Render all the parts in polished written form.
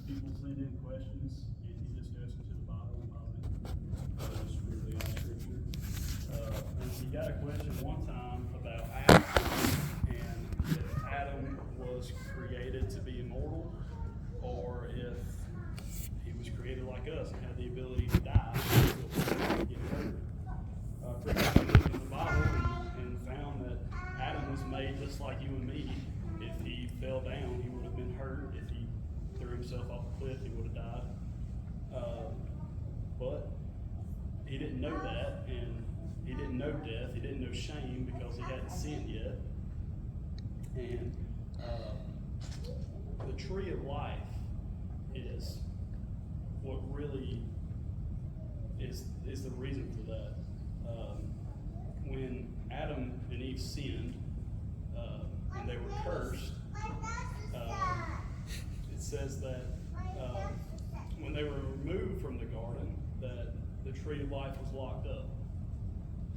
people send in questions, you just go to the Bible and just really on Scripture. And you got a question one time about Adam, and if Adam was created to be immortal, or if he was created like us and had the ability to die and get hurt. Pretty much looked in the Bible and found that Adam was made just like you and me. If he fell down, he would have been hurt. If he threw himself off a cliff, he would have died. But he didn't know that, and he didn't know death. He didn't know shame because he hadn't sinned yet. And the tree of life is what really is the reason for that. When Adam and Eve sinned and they were cursed, it says that when they were removed from the garden, that the tree of life was locked up,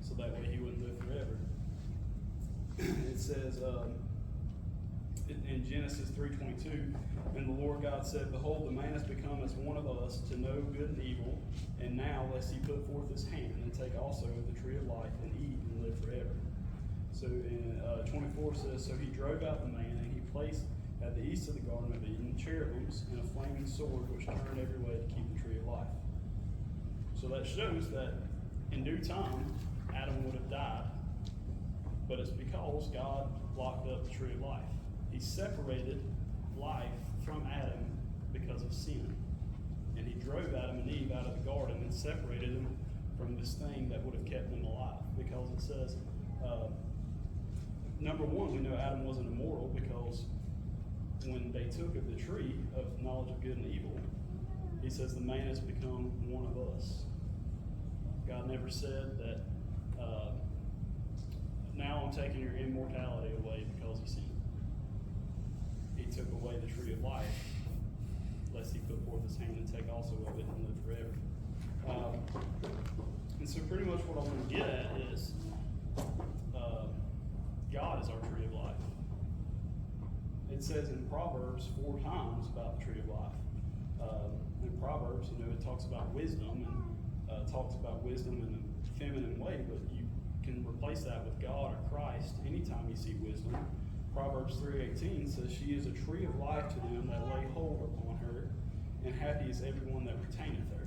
so that way he wouldn't live forever. It says in Genesis 3:22, and the Lord God said, Behold, the man has become as one of us to know good and evil, and now lest he put forth his hand and take also of the tree of life and eat and live forever. So in 24 says, So he drove out the man, and he placed at the east of the Garden of Eden cherubims and a flaming sword which turned every way to keep the tree of life. So that shows that in due time, Adam would have died, but it's because God locked up the tree of life. He separated life from Adam because of sin. And he drove Adam and Eve out of the garden and separated them from this thing that would have kept them alive. Because it says, number one, we know Adam wasn't immortal because when they took of the tree of knowledge of good and evil, he says the man has become one of us. God never said that, now I'm taking your immortality away because you sinned. He took away the tree of life, lest he put forth his hand and take also of it and live forever. And so pretty much what I want to get at is God is our tree of life. It says in Proverbs 4 times about the tree of life. In Proverbs, it talks about wisdom and talks about wisdom in a feminine way, but you can replace that with God or Christ anytime you see wisdom. Proverbs 3:18 says, She is a tree of life to them that lay hold upon her, and happy is everyone that retaineth her.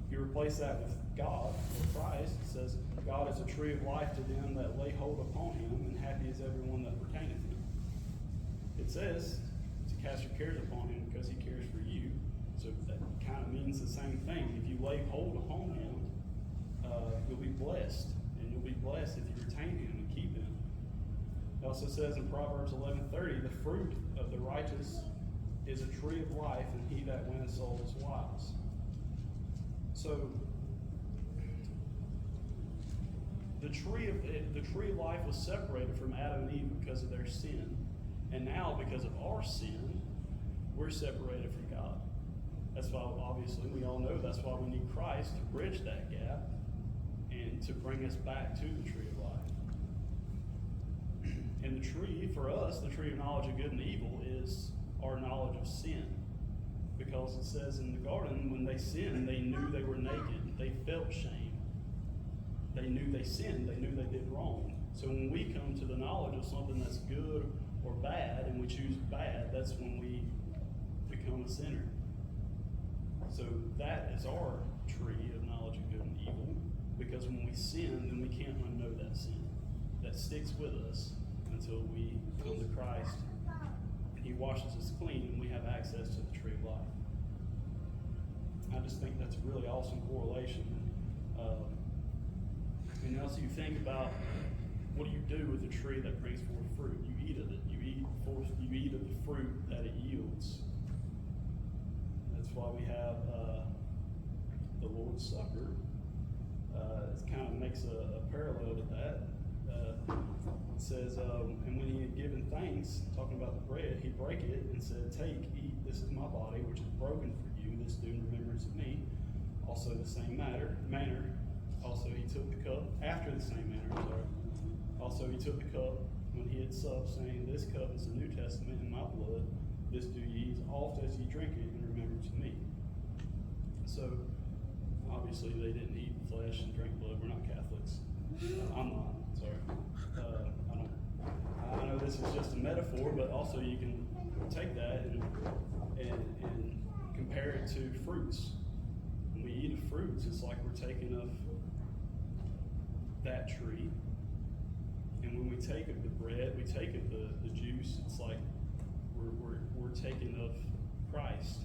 You replace that with God or Christ, it says, God is a tree of life to them that lay hold upon him, and happy is everyone that retaineth him. It says to cast your cares upon him because he cares for you. So that kind of means the same thing. If you lay hold upon him, you'll be blessed. And you'll be blessed if you retain him and keep him. It also says in Proverbs 11:30, the fruit of the righteous is a tree of life, and he that winneth souls is wise. So the tree of life was separated from Adam and Eve because of their sin. And now, because of our sin, we're separated from God. That's why, obviously, we all know that's why we need Christ to bridge that gap and to bring us back to the tree of life. And the tree, for us, the tree of knowledge of good and evil is our knowledge of sin. Because it says in the garden, when they sinned, they knew they were naked. They felt shame. They knew they sinned. They knew they did wrong. So when we come to the knowledge of something that's good or bad, and we choose bad, that's when we become a sinner. So that is our tree of knowledge of good and evil, because when we sin, then we can't unknow that sin. That sticks with us until we come to Christ. He washes us clean, and we have access to the tree of life. I just think that's a really awesome correlation. And also you think about, what do you do with a tree that brings forth fruit? You eat of it. You eat of the fruit that it yields. That's why we have the Lord's Supper. It kind of makes a parallel to that. It says, and when he had given thanks, talking about the bread, he brake it and said, Take, eat, this is my body, which is broken for you. This do in remembrance of me. Also the same manner. Also he took the cup, after the same manner, Also he took the cup when he had supped, saying, This cup is the New Testament in my blood. This do ye oft as you drink it in remembrance of me. So, obviously they didn't eat flesh and drink blood. We're not Catholics. I'm not, sorry. I know this is just a metaphor, but also you can take that and compare it to fruits. When we eat of fruits, it's like we're taking of that tree. And when we take of the bread, we take of the juice, it's like we're taking of Christ.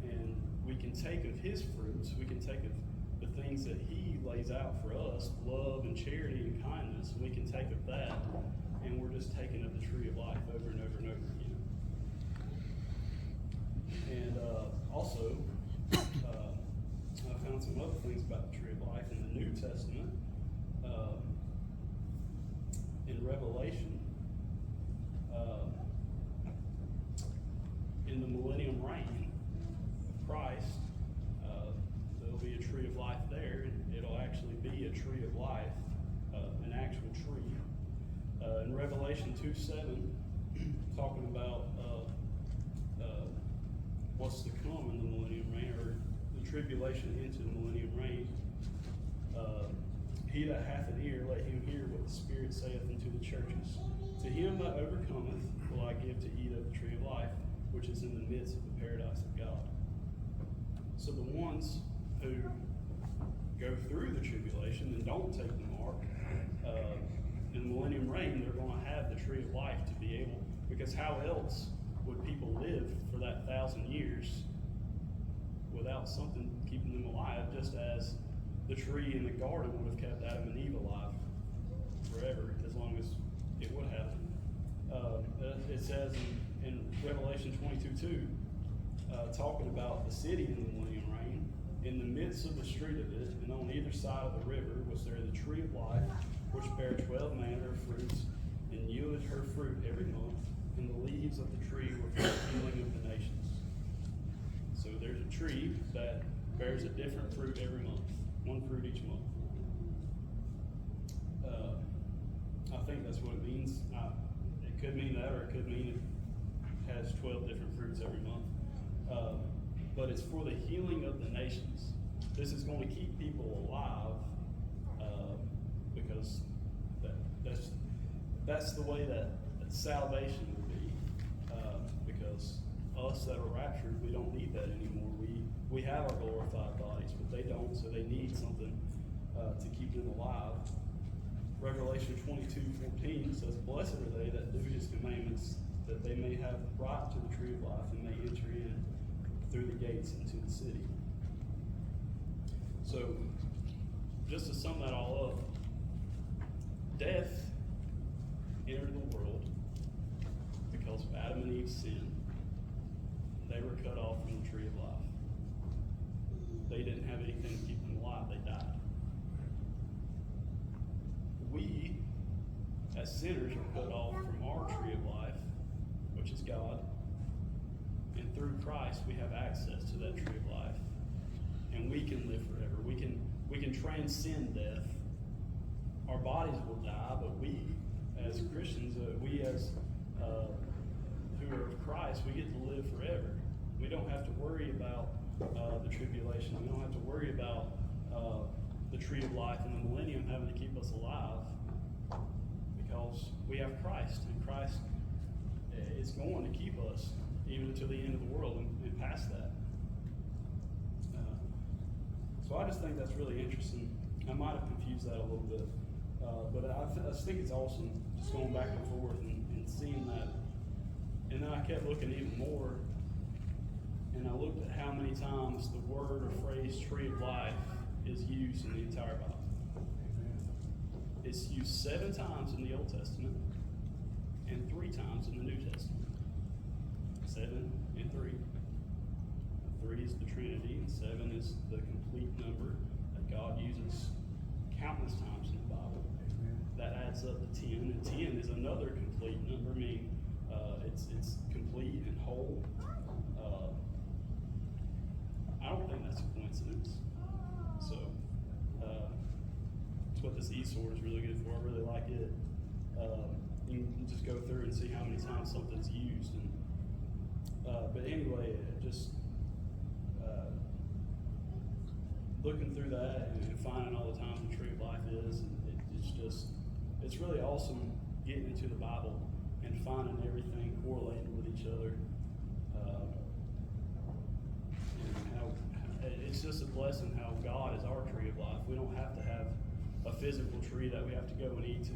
And we can take of his fruits, we can take of the things that he lays out for us, love and charity and kindness, and we can take of that, and we're just taking of the tree of life over and over and over again. And also, I found some other things about the tree of life in the New Testament. In Revelation, in the millennium reign of Christ, there'll be a tree of life there. It'll actually be a tree of life, an actual tree. In Revelation 2:7, talking about what's to come in the millennium reign, or the tribulation into the millennium reign. He that hath an ear, let him hear what the Spirit saith unto the churches. To him that overcometh will I give to eat of the tree of life, which is in the midst of the paradise of God. So the ones who go through the tribulation and don't take the mark, in the millennium reign, they're going to have the tree of life to be able, because how else would people live for that 1,000 years without something keeping them alive, just as the tree in the garden would have kept Adam and Eve alive forever, as long as it would have. It says in Revelation 22:2, talking about the city in the millennium reign, in the midst of the street of it, and on either side of the river, was there the tree of life, which bare 12 manner of fruits, and yielded her fruit every month, and the leaves of the tree were for the healing of the nations. So there's a tree that bears a different fruit every month, one fruit each month. I think that's what it means. It could mean that, or it could mean it has 12 different fruits every month. But it's for the healing of the nations. This is going to keep people alive, because that's the way that salvation will be. Because us that are raptured, we don't need that anymore. We have our glorified bodies, but they don't, so they need something to keep them alive. Revelation 22:14 says, "Blessed are they that do his commandments, that they may have right to the tree of life and may enter in through the gates into the city." So, just to sum that all up, death entered the world because of Adam and Eve's sin. They were cut off from the tree of life. They didn't have anything to keep them alive. They died. We, as sinners, are cut off from our tree of life, which is God. And through Christ, we have access to that tree of life. And we can live forever. We can transcend death. Our bodies will die, but we, as Christians, we as who are of Christ, we get to live forever. We don't have to worry about the tribulation. We don't have to worry about the tree of life and the millennium having to keep us alive, because we have Christ, and Christ is going to keep us even until the end of the world and past that. So I just think that's really interesting. I might have confused that a little bit, but I just think it's awesome, just going back and forth and seeing that. And then I kept looking even more, and I looked at how many times the word or phrase tree of life is used in the entire Bible. It's used 7 times in the Old Testament and 3 times in the New Testament. 7 and 3. 3 is the Trinity, and 7 is the complete number that God uses countless times in the Bible. That adds up to 10, and 10 is another complete number, meaning it's complete and whole. I don't think that's a coincidence. So, it's what this e-sword is really good for. I really like it. You can just go through and see how many times something's used. And But anyway, just looking through that and finding all the times the tree of life is, and it's really awesome getting into the Bible and finding everything correlating with each other. And how it's just a blessing how God is our tree of life. We don't have to have a physical tree that we have to go and eat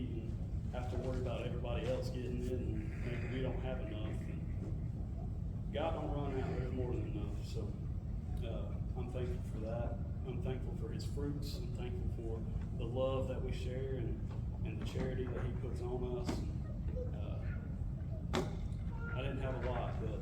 and have to worry about everybody else getting it, and maybe we don't have enough. And God don't run out, there's more than enough. So I'm thankful for that. I'm thankful for his fruits. I'm thankful for the love that we share and the charity that he puts on us. I didn't have a lot, but